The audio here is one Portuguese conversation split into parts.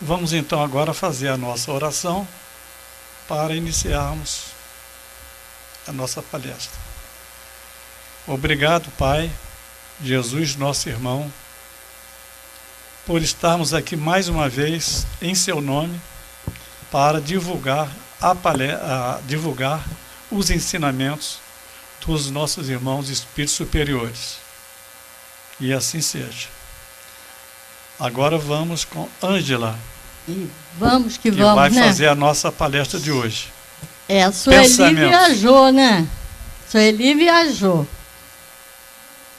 Vamos então agora fazer a nossa oração para iniciarmos a nossa palestra. Obrigado, Pai, Jesus, nosso irmão, por estarmos aqui mais uma vez em seu nome para divulgar divulgar os ensinamentos dos nossos irmãos espíritos superiores. E assim seja. Agora vamos com Ângela, vamos que vamos, vai fazer a nossa palestra de hoje. A Sueli viajou, né? Sueli viajou.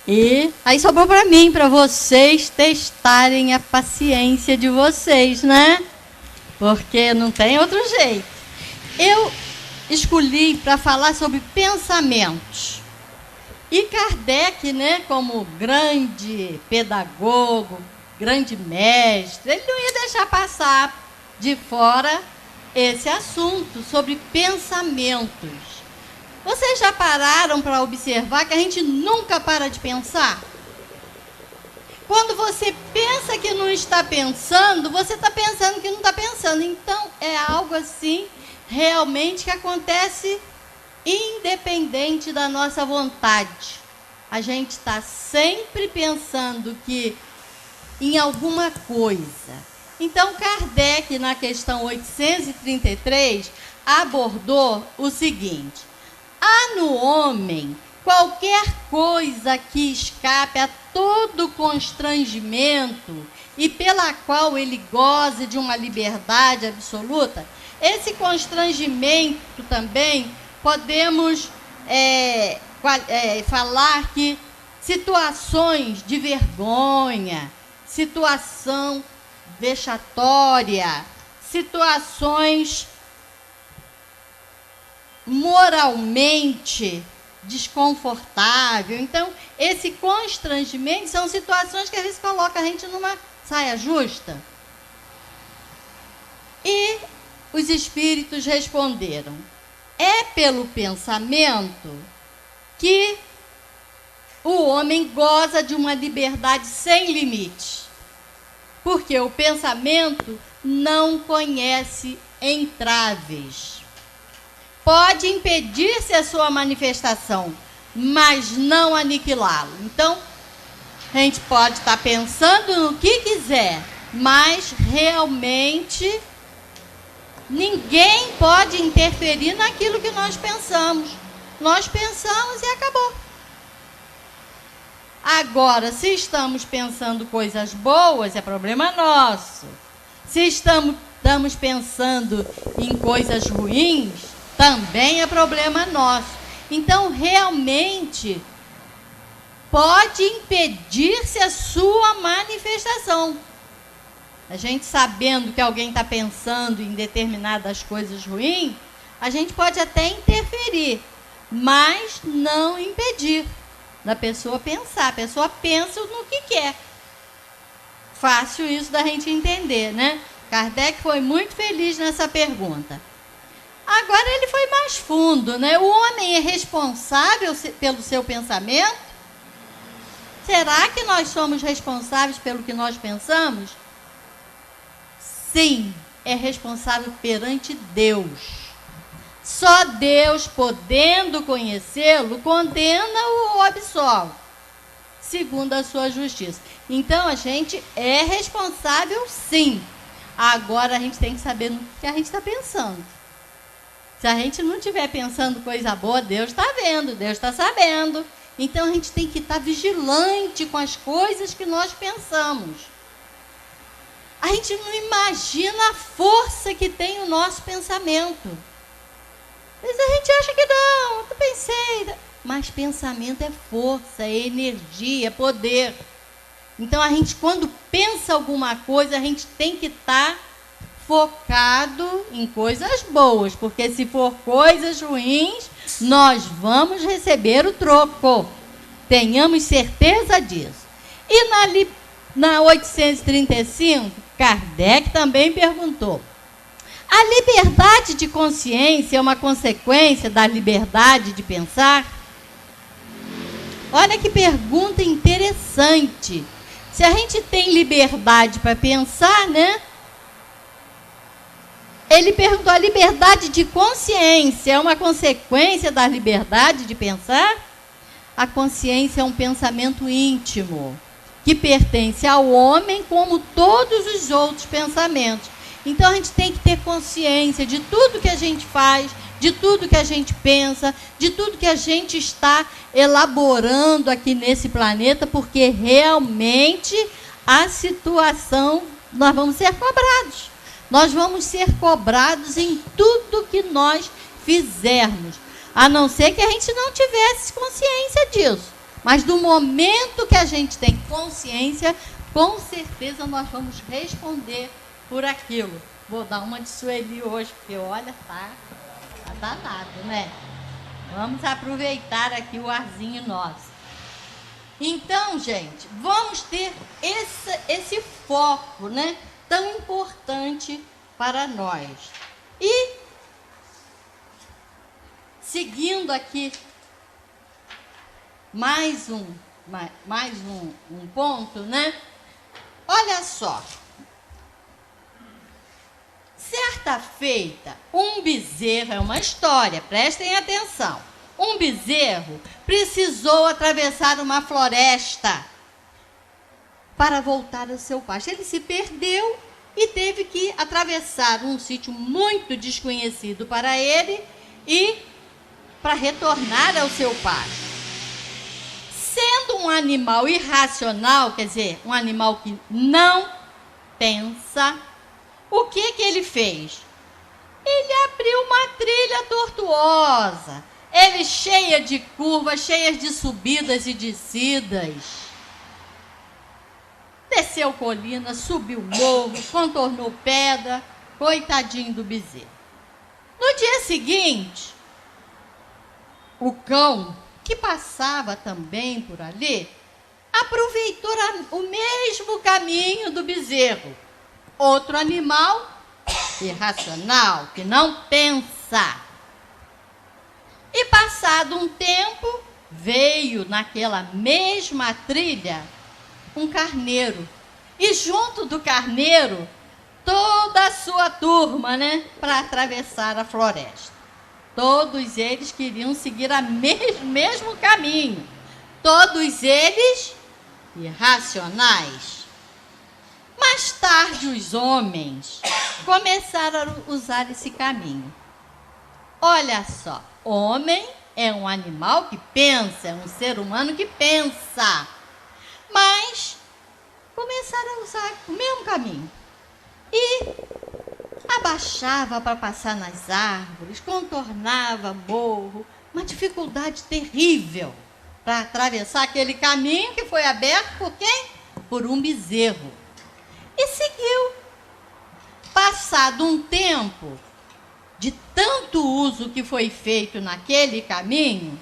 E aí sobrou para mim, para vocês testarem a paciência de vocês, né? Porque não tem outro jeito. Eu escolhi para falar sobre pensamentos. E Kardec, né, como grande pedagogo, grande mestre, ele não ia deixar passar de fora esse assunto sobre pensamentos. Vocês já pararam para observar que a gente nunca para de pensar? Quando você pensa que não está pensando, você está pensando que não está pensando. Então, é algo assim, realmente, que acontece independente da nossa vontade. A gente está sempre pensando que em alguma coisa. Então, Kardec, na questão 833, abordou o seguinte: há no homem qualquer coisa que escape a todo constrangimento e pela qual ele goze de uma liberdade absoluta? Esse constrangimento também podemos falar que situações de vergonha, situação vexatória, situações moralmente desconfortável. Então, esse constrangimento são situações que às vezes colocam a gente numa saia justa. E os espíritos responderam: é pelo pensamento que o homem goza de uma liberdade sem limite, porque o pensamento não conhece entraves. Pode impedir-se a sua manifestação, mas não aniquilá-lo. Então, a gente pode estar pensando no que quiser, mas realmente ninguém pode interferir naquilo que nós pensamos. Nós pensamos e acabou. Agora, se estamos pensando coisas boas, é problema nosso. Se estamos pensando em coisas ruins, também é problema nosso. Então, realmente, pode impedir-se a sua manifestação. A gente sabendo que alguém está pensando em determinadas coisas ruins, a gente pode até interferir, mas não impedir da pessoa pensar. A pessoa pensa no que quer. Fácil isso da gente entender, né? Kardec foi muito feliz nessa pergunta. Agora ele foi mais fundo, né? O homem é responsável pelo seu pensamento? Será que nós somos responsáveis pelo que nós pensamos? Sim, é responsável perante Deus. Só Deus, podendo conhecê-lo, condena-o ou absolve, segundo a sua justiça. Então, a gente é responsável, sim. Agora, a gente tem que saber no que a gente está pensando. Se a gente não estiver pensando coisa boa, Deus está vendo, Deus está sabendo. Então, a gente tem que estar vigilante com as coisas que nós pensamos. A gente não imagina a força que tem o nosso pensamento. Às vezes a gente acha que não, eu pensei. Mas pensamento é força, é energia, é poder. Então, a gente, quando pensa alguma coisa, a gente tem que estar focado em coisas boas, porque se for coisas ruins, nós vamos receber o troco. Tenhamos certeza disso. E na 835, Kardec também perguntou: a liberdade de consciência é uma consequência da liberdade de pensar? Olha que pergunta interessante. Se a gente tem liberdade para pensar, né? Ele perguntou: a liberdade de consciência é uma consequência da liberdade de pensar? A consciência é um pensamento íntimo, que pertence ao homem como todos os outros pensamentos. Então a gente tem que ter consciência de tudo que a gente faz, de tudo que a gente pensa, de tudo que a gente está elaborando aqui nesse planeta, porque realmente a situação, nós vamos ser cobrados. Nós vamos ser cobrados em tudo que nós fizermos, a não ser que a gente não tivesse consciência disso. Mas do momento que a gente tem consciência, com certeza nós vamos responder por aquilo. Vou dar uma de Sueli hoje, porque olha, tá danado, né? Vamos aproveitar aqui o arzinho nosso. Então, gente, vamos ter esse foco, né, tão importante para nós. E, seguindo aqui, mais um ponto, né? Olha só. Certa feita, um bezerro, é uma história, prestem atenção. Um bezerro precisou atravessar uma floresta para voltar ao seu pasto. Ele se perdeu e teve que atravessar um sítio muito desconhecido para ele e para retornar ao seu pasto. Sendo um animal irracional, quer dizer, um animal que não pensa, o que ele fez? Ele abriu uma trilha tortuosa, ele cheia de curvas, cheias de subidas e descidas. Desceu colina, subiu morro, contornou pedra, coitadinho do bezerro. No dia seguinte, o cão, que passava também por ali, aproveitou o mesmo caminho do bezerro. Outro animal irracional, que não pensa. E passado um tempo, veio naquela mesma trilha um carneiro. E junto do carneiro, toda a sua turma, né, para atravessar a floresta. Todos eles queriam seguir o mesmo caminho. Todos eles irracionais. Mais tarde, os homens começaram a usar esse caminho. Olha só, homem é um animal que pensa, é um ser humano que pensa. Mas começaram a usar o mesmo caminho. E abaixava para passar nas árvores, contornava morro, uma dificuldade terrível para atravessar aquele caminho que foi aberto por quem? Por um bezerro. E seguiu. Passado um tempo, de tanto uso que foi feito naquele caminho,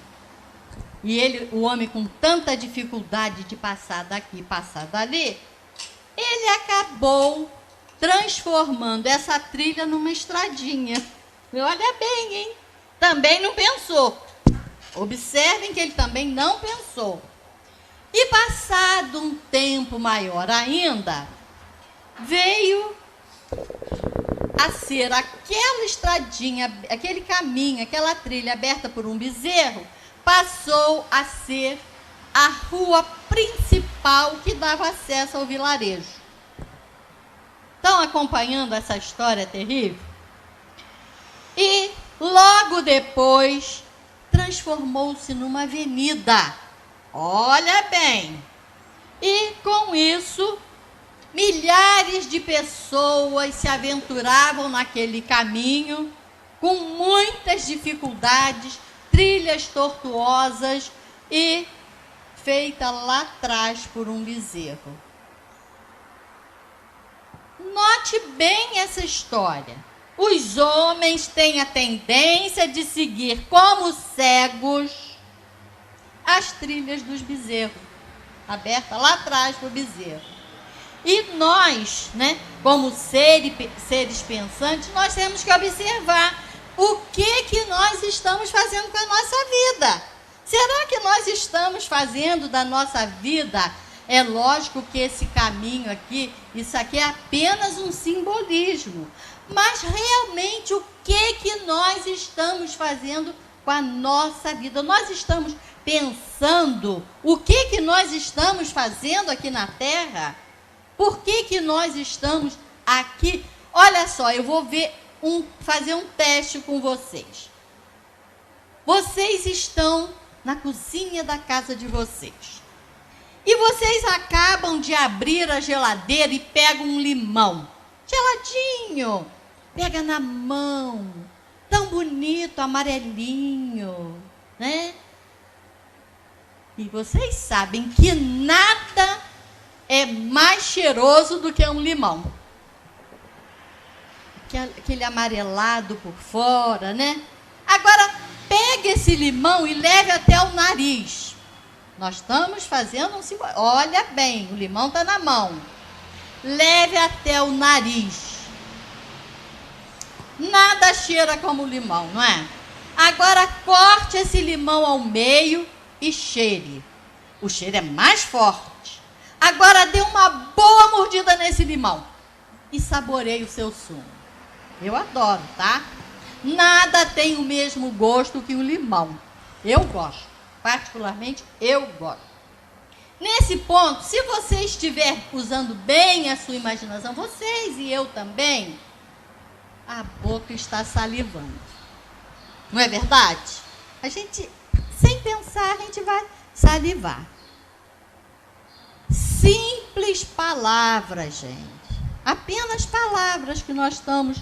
e o homem com tanta dificuldade de passar daqui e passar dali, ele acabou transformando essa trilha numa estradinha. E olha bem, hein? Também não pensou. Observem que ele também não pensou. E passado um tempo maior ainda, veio a ser aquela estradinha, aquele caminho, aquela trilha aberta por um bezerro, passou a ser a rua principal que dava acesso ao vilarejo. Estão acompanhando essa história terrível? E logo depois transformou-se numa avenida. Olha bem. E com isso, milhares de pessoas se aventuravam naquele caminho com muitas dificuldades, trilhas tortuosas e feita lá atrás por um bezerro. Note bem essa história. Os homens têm a tendência de seguir como cegos as trilhas dos bezerros, aberta lá atrás para o bezerro. E nós, né, como seres pensantes, nós temos que observar o que nós estamos fazendo com a nossa vida. Será que nós estamos fazendo da nossa vida É lógico que esse caminho aqui, isso aqui é apenas um simbolismo. Mas realmente o que nós estamos fazendo com a nossa vida? Nós estamos pensando o que nós estamos fazendo aqui na Terra? Por que nós estamos aqui? Olha só, eu vou fazer um teste com vocês. Vocês estão na cozinha da casa de vocês. E vocês acabam de abrir a geladeira e pegam um limão. Geladinho. Pega na mão. Tão bonito, amarelinho, né? E vocês sabem que nada é mais cheiroso do que um limão. Aquele amarelado por fora, né? Agora, pegue esse limão e leve até o nariz. Nós estamos fazendo um símbolo. Olha bem, o limão está na mão. Leve até o nariz. Nada cheira como limão, não é? Agora, corte esse limão ao meio e cheire. O cheiro é mais forte. Agora, dê uma boa mordida nesse limão e saboreie o seu sumo. Eu adoro, tá? Nada tem o mesmo gosto que o limão. Eu gosto. Particularmente, eu gosto. Nesse ponto, se você estiver usando bem a sua imaginação, vocês e eu também, a boca está salivando. Não é verdade? A gente, sem pensar, a gente vai salivar. Simples palavras, gente. Apenas palavras que nós estamos.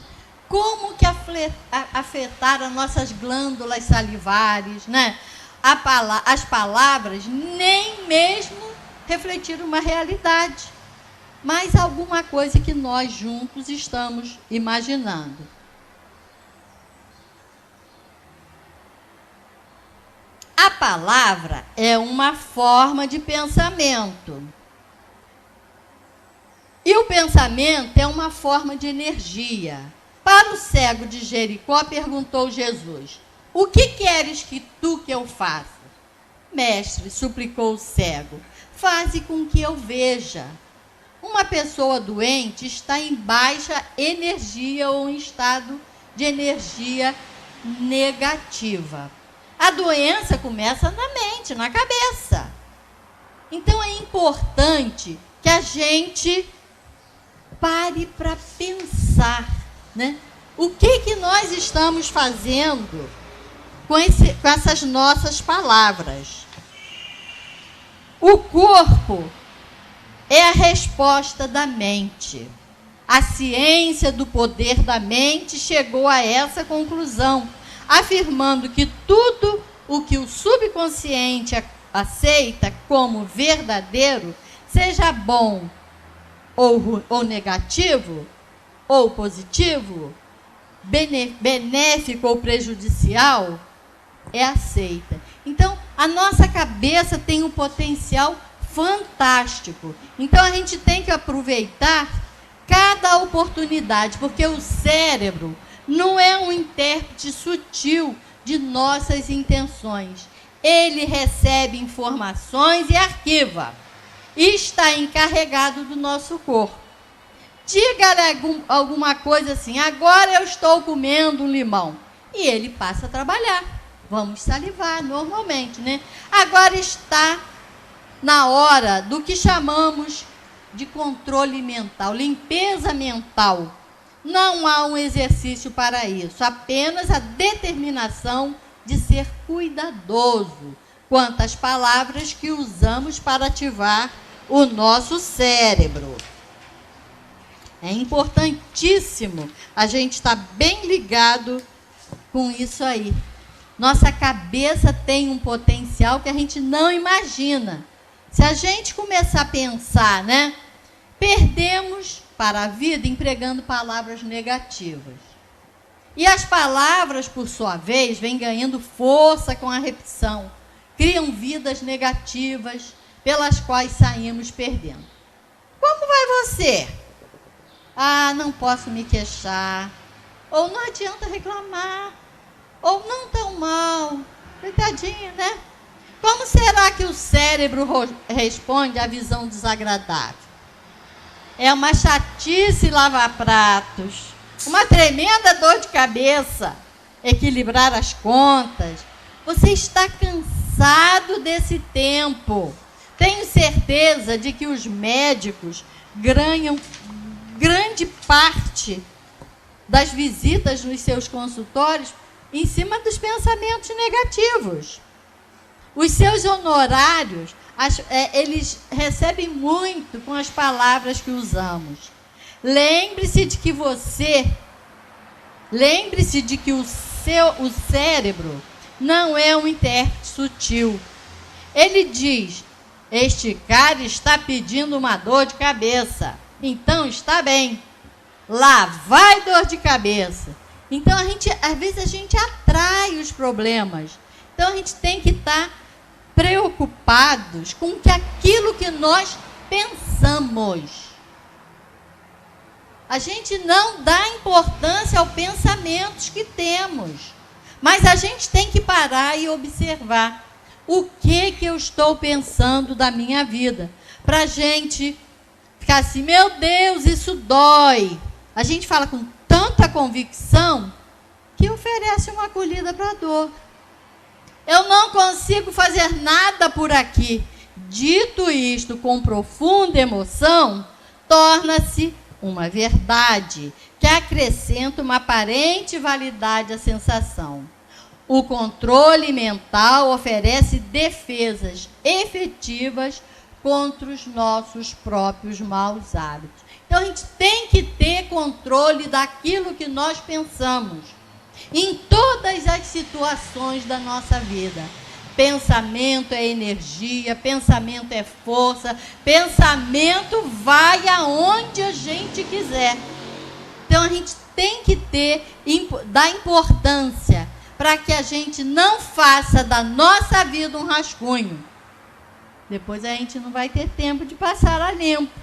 Como que afetar as nossas glândulas salivares, né? As palavras nem mesmo refletiram uma realidade, mas alguma coisa que nós juntos estamos imaginando. A palavra é uma forma de pensamento. E o pensamento é uma forma de energia. Para o cego de Jericó, perguntou Jesus: o que queres que eu faça? Mestre, suplicou o cego, faze com que eu veja. Uma pessoa doente está em baixa energia ou em estado de energia negativa. A doença começa na mente, na cabeça. Então é importante que a gente pare para pensar, né? O que nós estamos fazendo com essas nossas palavras? O corpo é a resposta da mente. A ciência do poder da mente chegou a essa conclusão, afirmando que tudo o que o subconsciente aceita como verdadeiro, seja bom ou negativo, ou positivo, benéfico ou prejudicial, é aceita. Então, a nossa cabeça tem um potencial fantástico. Então, a gente tem que aproveitar cada oportunidade, porque o cérebro não é um intérprete sutil de nossas intenções. Ele recebe informações e arquiva. E está encarregado do nosso corpo. Diga-lhe alguma coisa assim: agora eu estou comendo um limão. E ele passa a trabalhar. Vamos salivar normalmente, né? Agora está na hora do que chamamos de controle mental, limpeza mental. Não há um exercício para isso, apenas a determinação de ser cuidadoso quanto às palavras que usamos para ativar o nosso cérebro. É importantíssimo a gente estar bem ligado com isso aí. Nossa cabeça tem um potencial que a gente não imagina. Se a gente começar a pensar, né? Perdemos para a vida empregando palavras negativas. E as palavras, por sua vez, vêm ganhando força com a repetição. Criam vidas negativas pelas quais saímos perdendo. Como vai você? Ah, não posso me queixar. Ou não adianta reclamar. Ou não tão mal. Coitadinho, né? Como será que o cérebro responde à visão desagradável? É uma chatice lavar pratos, uma tremenda dor de cabeça, equilibrar as contas. Você está cansado desse tempo. Tenho certeza de que os médicos ganham grande parte das visitas nos seus consultórios em cima dos pensamentos negativos. Os seus honorários, eles recebem muito com as palavras que usamos. Lembre-se de que o cérebro não é um intérprete sutil. Ele diz: este cara está pedindo uma dor de cabeça, então está bem. Lá vai dor de cabeça. Então, às vezes a gente atrai os problemas. Então, a gente tem que estar preocupados com aquilo que nós pensamos. A gente não dá importância aos pensamentos que temos. Mas a gente tem que parar e observar o que eu estou pensando da minha vida. Para a gente ficar assim, meu Deus, isso dói. A gente fala com tanta convicção que oferece uma acolhida para a dor. Eu não consigo fazer nada por aqui. Dito isto com profunda emoção, torna-se uma verdade que acrescenta uma aparente validade à sensação. O controle mental oferece defesas efetivas contra os nossos próprios maus hábitos. Então, a gente tem que ter controle daquilo que nós pensamos em todas as situações da nossa vida. Pensamento é energia, pensamento é força, pensamento vai aonde a gente quiser. Então, a gente tem que dar importância para que a gente não faça da nossa vida um rascunho. Depois a gente não vai ter tempo de passar a limpo.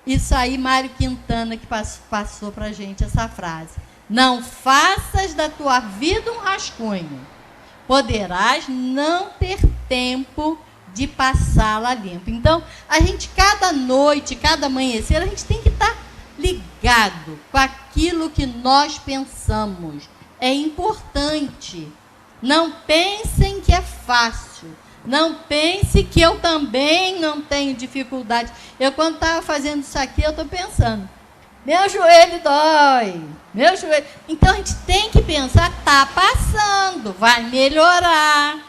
Isso aí, Mário Quintana, que passou para a gente essa frase. Não faças da tua vida um rascunho. Poderás não ter tempo de passá-la limpo. Então, a gente, cada noite, cada amanhecer, a gente tem que estar ligado com aquilo que nós pensamos. É importante. Não pensem que é fácil. Não pense que eu também não tenho dificuldade. Eu, quando estava fazendo isso aqui, eu estou pensando, meu joelho dói, meu joelho. Então, a gente tem que pensar, está passando, vai melhorar,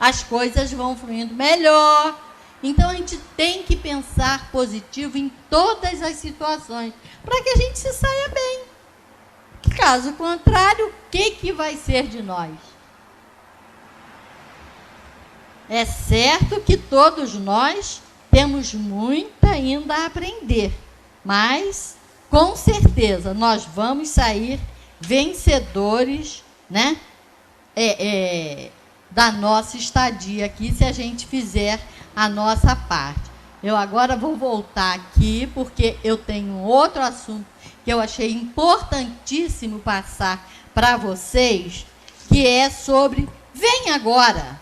as coisas vão fluindo melhor. Então, a gente tem que pensar positivo em todas as situações, para que a gente se saia bem. Caso contrário, o que vai ser de nós? É certo que todos nós temos muito ainda a aprender, mas, com certeza, nós vamos sair vencedores, né, da nossa estadia aqui, se a gente fizer a nossa parte. Eu agora vou voltar aqui, porque eu tenho outro assunto que eu achei importantíssimo passar para vocês, que é sobre Vem Agora.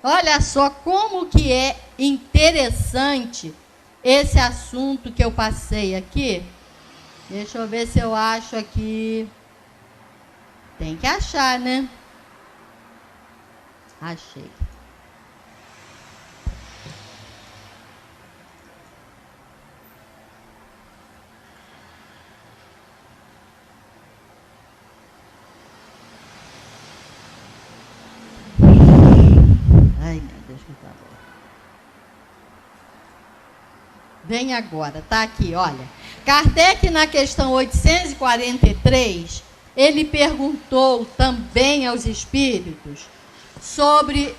Olha só como que é interessante esse assunto que eu passei aqui. Deixa eu ver se eu acho aqui. Tem que achar, né? Achei. Ai, meu Deus, que tá bom. Vem agora, tá aqui, olha. Kardec, na questão 843, ele perguntou também aos espíritos sobre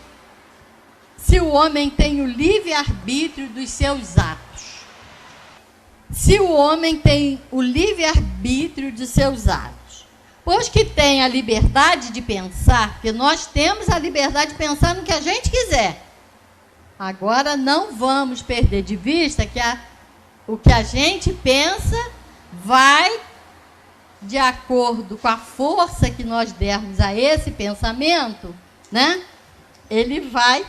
se o homem tem o livre-arbítrio dos seus atos. Se o homem tem o livre-arbítrio dos seus atos. Pois que tem a liberdade de pensar, porque nós temos a liberdade de pensar no que a gente quiser. Agora, não vamos perder de vista que o que a gente pensa vai de acordo com a força que nós dermos a esse pensamento, né? ele vai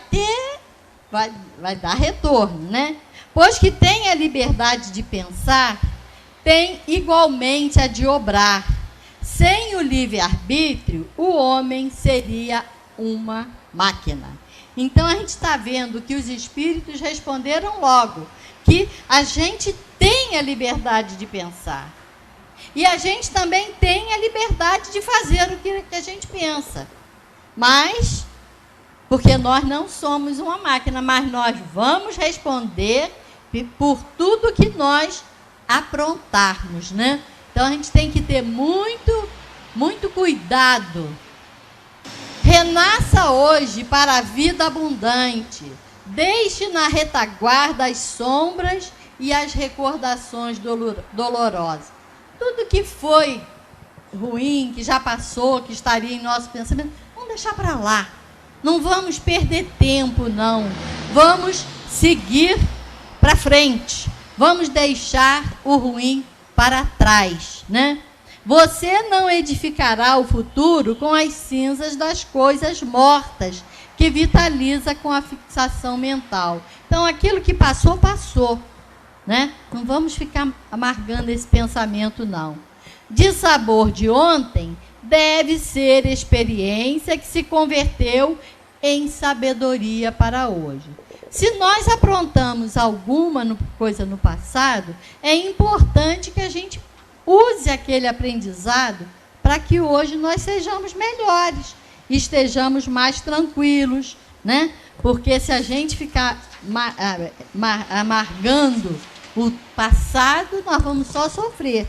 dar retorno, né? Pois que tem a liberdade de pensar, tem igualmente a de obrar. Sem o livre-arbítrio, o homem seria uma máquina. Então, a gente está vendo que os espíritos responderam logo que a gente tem a liberdade de pensar. E a gente também tem a liberdade de fazer o que a gente pensa. Mas, porque nós não somos uma máquina, mas nós vamos responder por tudo que nós aprontarmos, né? Então, a gente tem que ter muito, muito cuidado. Renasça hoje para a vida abundante. Deixe na retaguarda as sombras e as recordações dolorosas. Tudo que foi ruim, que já passou, que estaria em nosso pensamento, vamos deixar para lá. Não vamos perder tempo, não. Vamos seguir para frente. Vamos deixar o ruim para trás, né? Você não edificará o futuro com as cinzas das coisas mortas, que vitaliza com a fixação mental. Então, aquilo que passou, passou, né? Não vamos ficar amargando esse pensamento, não. Dissabor de ontem deve ser experiência que se converteu em sabedoria para hoje. Se nós aprontamos alguma coisa no passado, é importante que a gente use aquele aprendizado para que hoje nós sejamos melhores, estejamos mais tranquilos, né? Porque se a gente ficar amargando o passado, nós vamos só sofrer.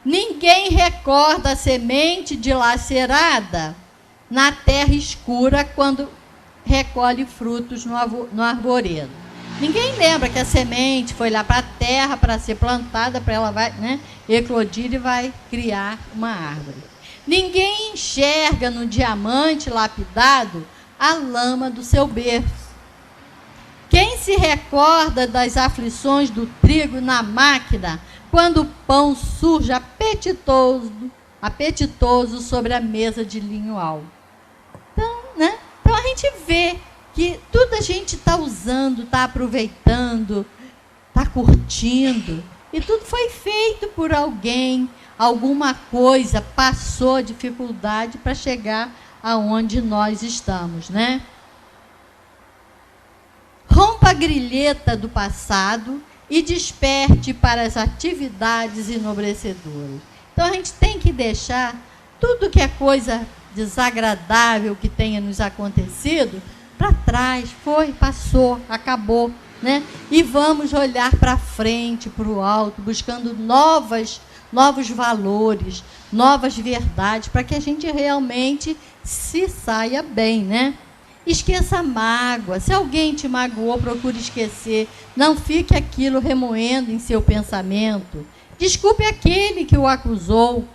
Ninguém recorda a semente dilacerada na terra escura quando recolhe frutos no arvoredo. Ninguém lembra que a semente foi lá para a terra para ser plantada, para ela vai, né, eclodir e vai criar uma árvore. Ninguém enxerga no diamante lapidado a lama do seu berço. Quem se recorda das aflições do trigo na máquina, quando o pão surge apetitoso sobre a mesa de linho alto? Então, né? Então a gente vê que tudo a gente está usando, está aproveitando, está curtindo, e tudo foi feito por alguém, alguma coisa passou dificuldade para chegar aonde nós estamos, né? Rompa a grilheta do passado e desperte para as atividades enobrecedoras. Então, a gente tem que deixar tudo que é coisa desagradável que tenha nos acontecido para trás. Foi, passou, acabou, né? E vamos olhar para frente, para o alto, buscando novos valores, novas verdades, para que a gente realmente se saia bem, né? Esqueça a mágoa. Se alguém te magoou, procure esquecer. Não fique aquilo remoendo em seu pensamento. Desculpe aquele que o acusou.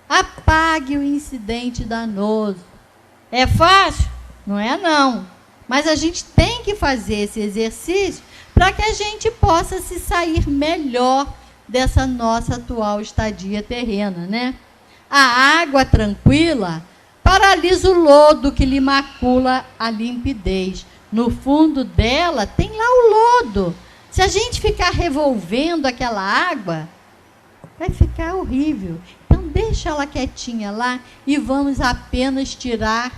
Apague o incidente danoso. É fácil? Não é, não. Mas a gente tem que fazer esse exercício para que a gente possa se sair melhor dessa nossa atual estadia terrena, né? A água tranquila paralisa o lodo que lhe macula a limpidez. No fundo dela tem lá o lodo. Se a gente ficar revolvendo aquela água, vai ficar horrível. Então, deixa ela quietinha lá e vamos apenas tirar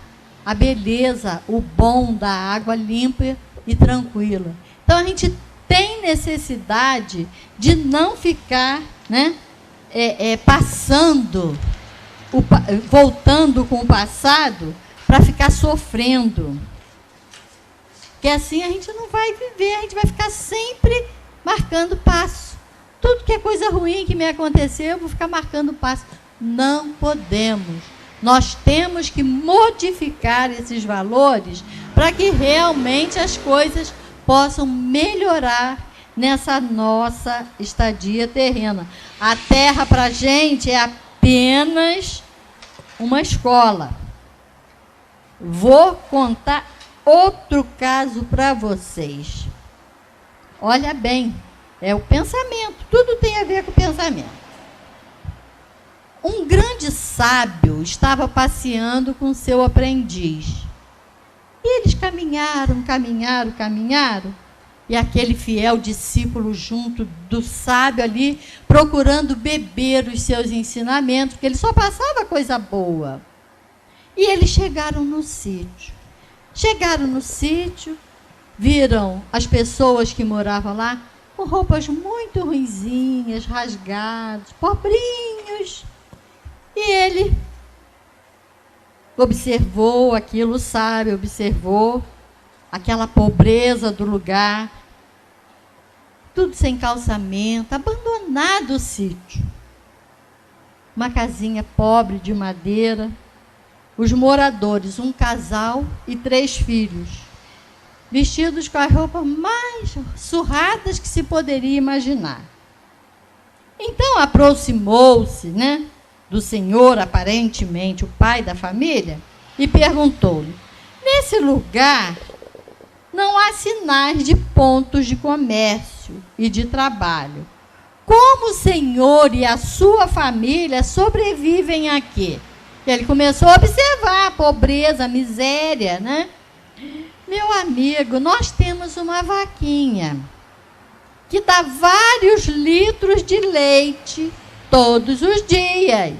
a beleza, o bom da água limpa e tranquila. Então, a gente tem necessidade de não ficar, né, voltando com o passado para ficar sofrendo. Porque assim a gente não vai viver, a gente vai ficar sempre marcando passo. Tudo que é coisa ruim que me aconteceu, eu vou ficar marcando passo. Não podemos. Nós temos que modificar esses valores para que realmente as coisas possam melhorar nessa nossa estadia terrena. A Terra, para a gente, é apenas uma escola. Vou contar outro caso para vocês. Olha bem, é o pensamento. Tudo tem a ver com o pensamento. Um grande sábio estava passeando com seu aprendiz. E eles caminharam, e aquele fiel discípulo junto do sábio ali, procurando beber os seus ensinamentos, porque ele só passava coisa boa. E eles chegaram no sítio. Viram as pessoas que moravam lá com roupas muito ruinzinhas, rasgadas, pobrinhos. E ele observou aquilo, sábio, observou aquela pobreza do lugar, tudo sem calçamento, abandonado o sítio. Uma casinha pobre de madeira, os moradores, um casal e 3 filhos, vestidos com as roupas mais surradas que se poderia imaginar. Então aproximou-se, do senhor, aparentemente o pai da família, e perguntou-lhe: nesse lugar não há sinais de pontos de comércio e de trabalho. Como o senhor e a sua família sobrevivem aqui? E ele começou a observar a pobreza, a miséria, Meu amigo, nós temos uma vaquinha que dá vários litros de leite todos os dias.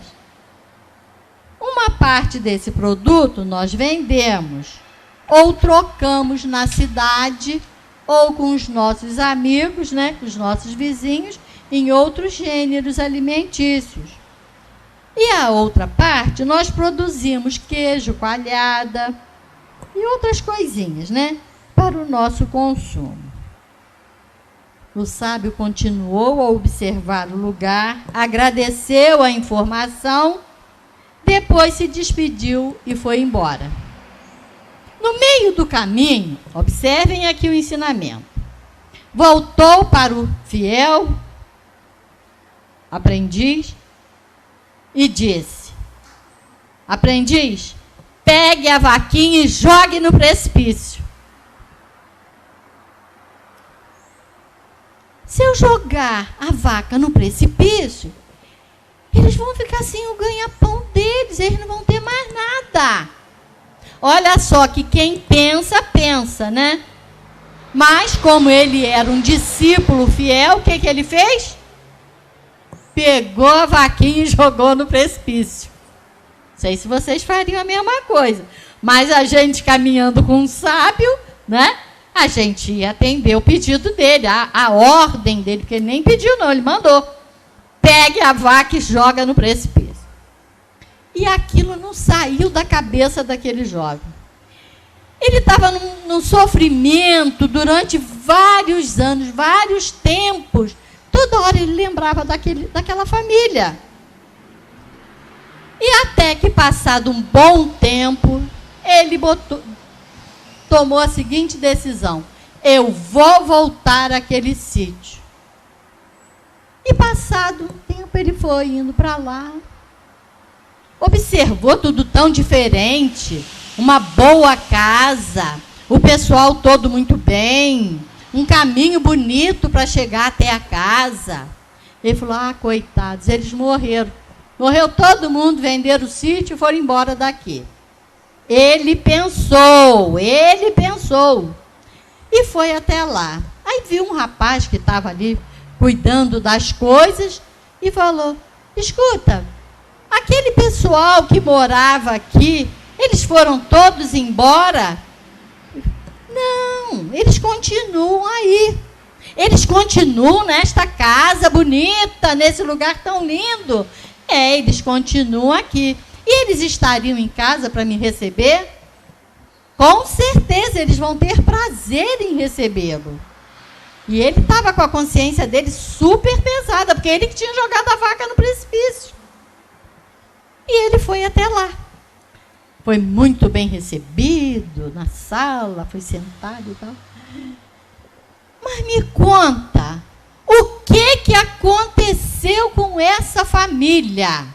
Uma parte desse produto nós vendemos, ou trocamos na cidade, ou com os nossos amigos, com os nossos vizinhos, em outros gêneros alimentícios. E a outra parte, nós produzimos queijo, coalhada e outras coisinhas, para o nosso consumo. O sábio continuou a observar o lugar, agradeceu a informação, depois se despediu e foi embora. No meio do caminho, observem aqui o ensinamento, voltou para o fiel aprendiz e disse: aprendiz, pegue a vaquinha e jogue no precipício. Se eu jogar a vaca no precipício, eles vão ficar sem o ganha-pão deles, eles não vão ter mais nada. Olha só que quem pensa, Mas, como ele era um discípulo fiel, o que ele fez? Pegou a vaquinha e jogou no precipício. Não sei se vocês fariam a mesma coisa. Mas a gente caminhando com um sábio, a gente ia atender o pedido dele, a ordem dele, porque ele nem pediu não, ele mandou. Pegue a vaca e joga no precipício. E aquilo não saiu da cabeça daquele jovem. Ele estava num sofrimento durante vários anos, vários tempos. Toda hora ele lembrava daquela família. E até que, passado um bom tempo, ele tomou a seguinte decisão: eu vou voltar àquele sítio. E passado um tempo ele foi indo para lá, observou tudo tão diferente, uma boa casa, o pessoal todo muito bem, um caminho bonito para chegar até a casa. Ele falou: coitados, eles morreram. Morreu todo mundo, venderam o sítio e foram embora daqui. Ele pensou, e foi até lá. Aí viu um rapaz que estava ali cuidando das coisas e falou: escuta, aquele pessoal que morava aqui, eles foram todos embora? Não, eles continuam aí. Eles continuam nesta casa bonita, nesse lugar tão lindo. Eles continuam aqui. E eles estariam em casa para me receber? Com certeza, eles vão ter prazer em recebê-lo. E ele estava com a consciência dele super pesada, porque ele que tinha jogado a vaca no precipício. E ele foi até lá. Foi muito bem recebido na sala, foi sentado e tal. Mas me conta, o que aconteceu com essa família?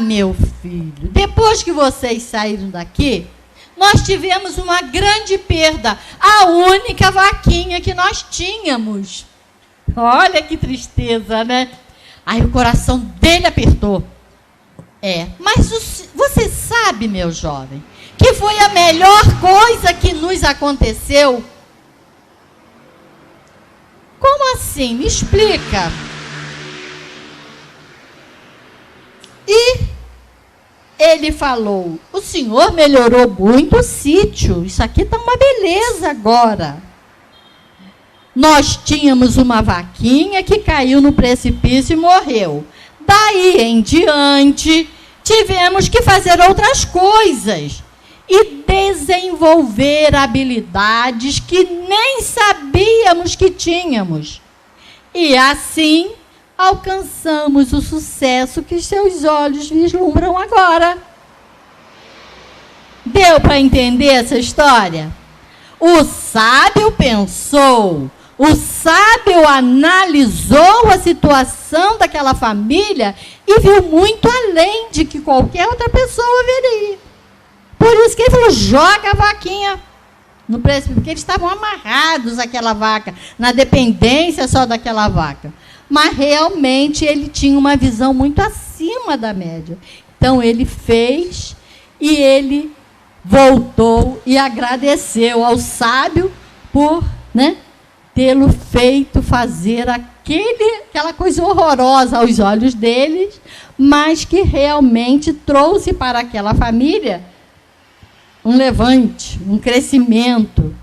Meu filho, depois que vocês saíram daqui, nós tivemos uma grande perda, a única vaquinha que nós tínhamos. Olha que tristeza, Aí o coração dele apertou. Mas você sabe, meu jovem, que foi a melhor coisa que nos aconteceu? Como assim? Me explica. E ele falou: o senhor melhorou muito o sítio, isso aqui está uma beleza agora. Nós tínhamos uma vaquinha que caiu no precipício e morreu. Daí em diante, tivemos que fazer outras coisas e desenvolver habilidades que nem sabíamos que tínhamos. E assim, alcançamos o sucesso que seus olhos vislumbram agora. Deu para entender essa história? O sábio pensou, o sábio analisou a situação daquela família e viu muito além de que qualquer outra pessoa veria. Por isso que ele falou: joga a vaquinha no precipício, porque eles estavam amarrados àquela vaca, na dependência só daquela vaca. Mas realmente ele tinha uma visão muito acima da média. Então ele fez e ele voltou e agradeceu ao sábio por, tê-lo feito fazer aquela coisa horrorosa aos olhos deles, mas que realmente trouxe para aquela família um levante, um crescimento.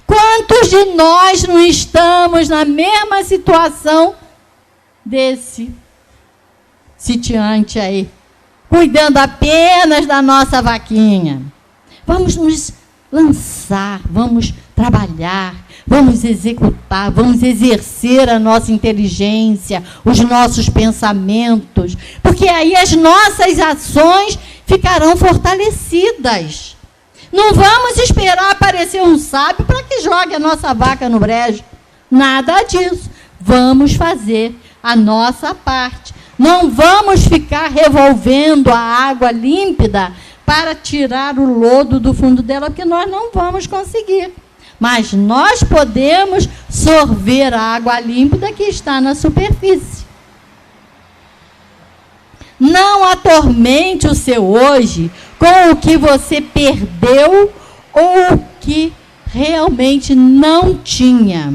Quantos de nós não estamos na mesma situação desse sitiante aí, cuidando apenas da nossa vaquinha? Vamos nos lançar, vamos trabalhar, vamos executar, vamos exercer a nossa inteligência, os nossos pensamentos, porque aí as nossas ações ficarão fortalecidas. Não vamos esperar aparecer um sábio para que jogue a nossa vaca no brejo. Nada disso. Vamos fazer a nossa parte. Não vamos ficar revolvendo a água límpida para tirar o lodo do fundo dela, porque nós não vamos conseguir. Mas nós podemos sorver a água límpida que está na superfície. Não atormente o seu hoje com o que você perdeu ou o que realmente não tinha.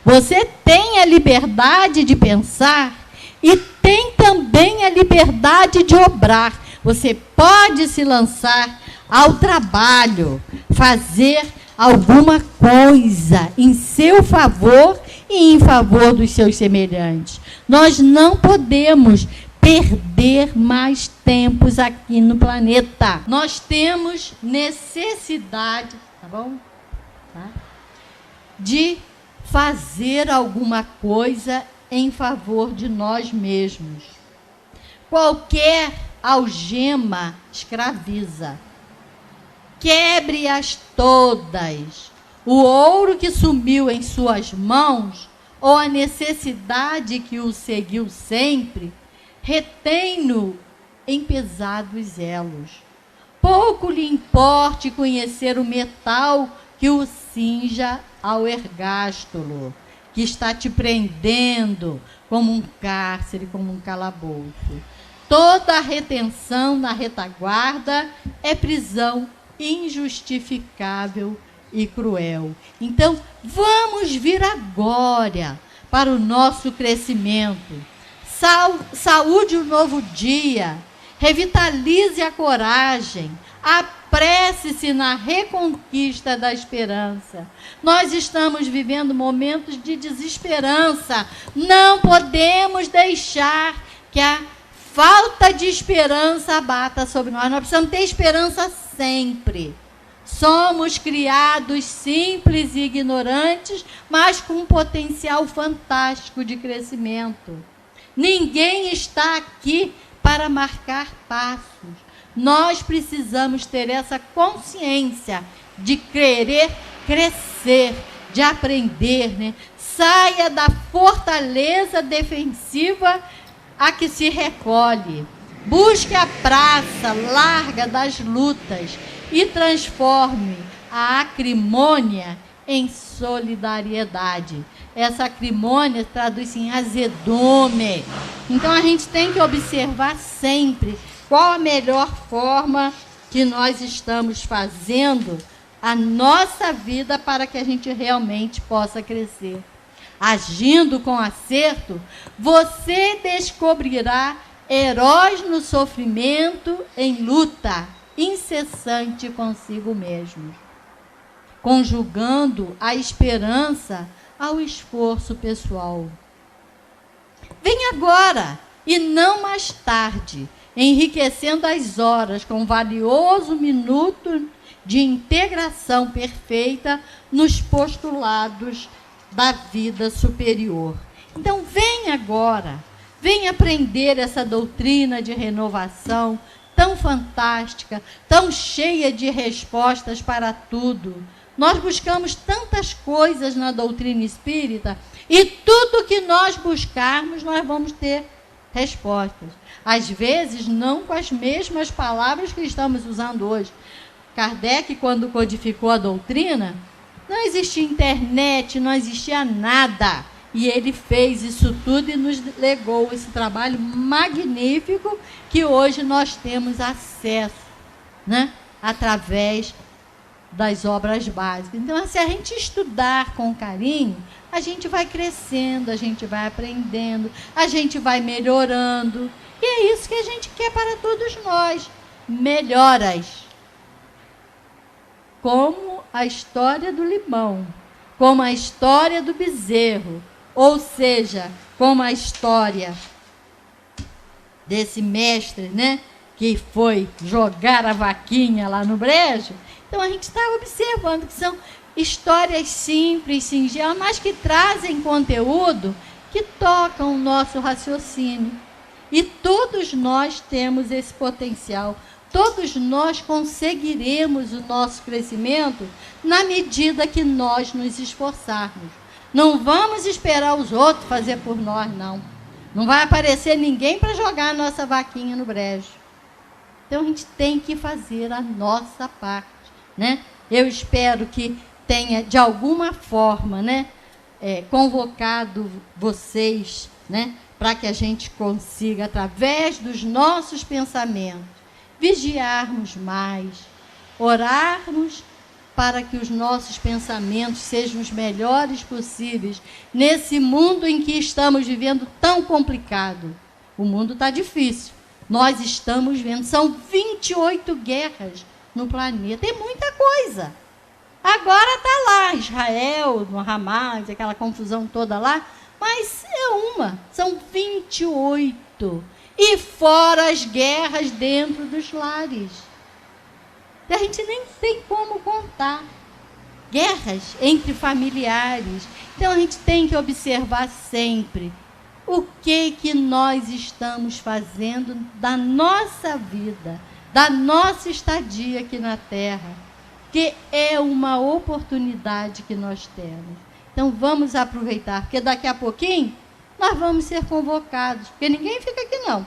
Você tem a liberdade de pensar e tem também a liberdade de obrar. Você pode se lançar ao trabalho, fazer alguma coisa em seu favor e em favor dos seus semelhantes. Nós não podemos perder mais tempos aqui no planeta. Nós temos necessidade, tá bom? De fazer alguma coisa em favor de nós mesmos. Qualquer algema escraviza. Quebre-as todas. O ouro que sumiu em suas mãos, ou a necessidade que o seguiu sempre, retém-no em pesados elos. Pouco lhe importe conhecer o metal que o cinja ao ergástulo, que está te prendendo como um cárcere, como um calabouço. Toda retenção na retaguarda é prisão injustificável e cruel. Então, vamos vir agora para o nosso crescimento. Saúde o novo dia, revitalize a coragem, apresse-se na reconquista da esperança. Nós estamos vivendo momentos de desesperança. Não podemos deixar que a falta de esperança abata sobre nós. Nós precisamos ter esperança sempre. Somos criados simples e ignorantes, mas com um potencial fantástico de crescimento. Ninguém está aqui para marcar passos. Nós precisamos ter essa consciência de querer crescer, de aprender, Saia da fortaleza defensiva a que se recolhe. Busque a praça larga das lutas e transforme a acrimônia em solidariedade. Essa acrimônia traduz-se em azedume. Então, a gente tem que observar sempre qual a melhor forma que nós estamos fazendo a nossa vida para que a gente realmente possa crescer. Agindo com acerto, você descobrirá heróis no sofrimento, em luta incessante consigo mesmo, conjugando a esperança ao esforço pessoal. Vem agora e não mais tarde, enriquecendo as horas com um valioso minuto de integração perfeita nos postulados da vida superior. Então, vem agora, vem aprender essa doutrina de renovação tão fantástica, tão cheia de respostas para tudo. Nós buscamos tantas coisas na doutrina espírita e tudo que nós buscarmos, nós vamos ter respostas. Às vezes, não com as mesmas palavras que estamos usando hoje. Kardec, quando codificou a doutrina, não existia internet, não existia nada. E ele fez isso tudo e nos legou esse trabalho magnífico que hoje nós temos acesso, né? Através das obras básicas. Então, se a gente estudar com carinho, a gente vai crescendo, a gente vai aprendendo, a gente vai melhorando. E é isso que a gente quer para todos nós. Melhoras. Como a história do limão, como a história do bezerro, ou seja, como a história desse mestre, né, que foi jogar a vaquinha lá no brejo. Então, a gente está observando que são histórias simples, singelas, mas que trazem conteúdo que tocam o nosso raciocínio. E todos nós temos esse potencial. Todos nós conseguiremos o nosso crescimento na medida que nós nos esforçarmos. Não vamos esperar os outros fazer por nós, não. Não vai aparecer ninguém para jogar a nossa vaquinha no brejo. Então, a gente tem que fazer a nossa parte, né? Eu espero que tenha, de alguma forma, né, convocado vocês, né, para que a gente consiga, através dos nossos pensamentos, vigiarmos mais, orarmos para que os nossos pensamentos sejam os melhores possíveis nesse mundo em que estamos vivendo tão complicado. O mundo está difícil. Nós estamos vendo, são 28 guerras no planeta, é muita coisa. Agora está lá Israel, no Hamas, aquela confusão toda lá, mas é uma, são 28. E fora as guerras dentro dos lares. A gente nem tem como contar. Guerras entre familiares. Então, a gente tem que observar sempre o que nós estamos fazendo da nossa vida, da nossa estadia aqui na Terra, que é uma oportunidade que nós temos. Então, vamos aproveitar, porque daqui a pouquinho nós vamos ser convocados, porque ninguém fica aqui, não.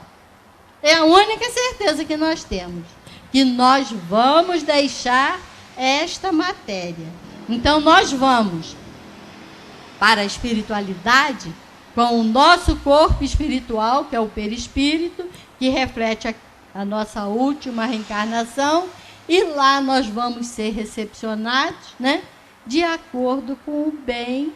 É a única certeza que nós temos, que nós vamos deixar esta matéria. Então, nós vamos para a espiritualidade com o nosso corpo espiritual, que é o perispírito, que reflete a nossa última reencarnação, e lá nós vamos ser recepcionados, né, de acordo com o bem,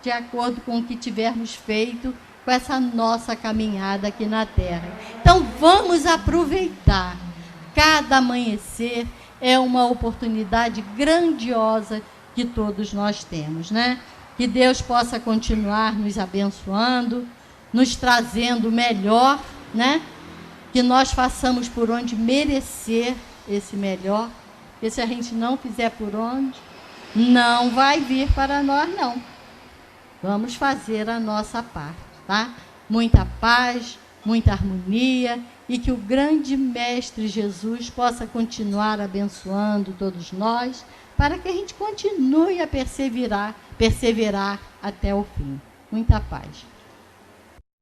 de acordo com o que tivermos feito com essa nossa caminhada aqui na Terra. Então, vamos aproveitar. Cada amanhecer é uma oportunidade grandiosa que todos nós temos, né? Que Deus possa continuar nos abençoando, nos trazendo o melhor, né? Que nós façamos por onde merecer esse melhor. Porque se a gente não fizer por onde, não vai vir para nós, não. Vamos fazer a nossa parte, tá? Muita paz, muita harmonia, e que o grande Mestre Jesus possa continuar abençoando todos nós, para que a gente continue a perseverar até o fim. Muita paz.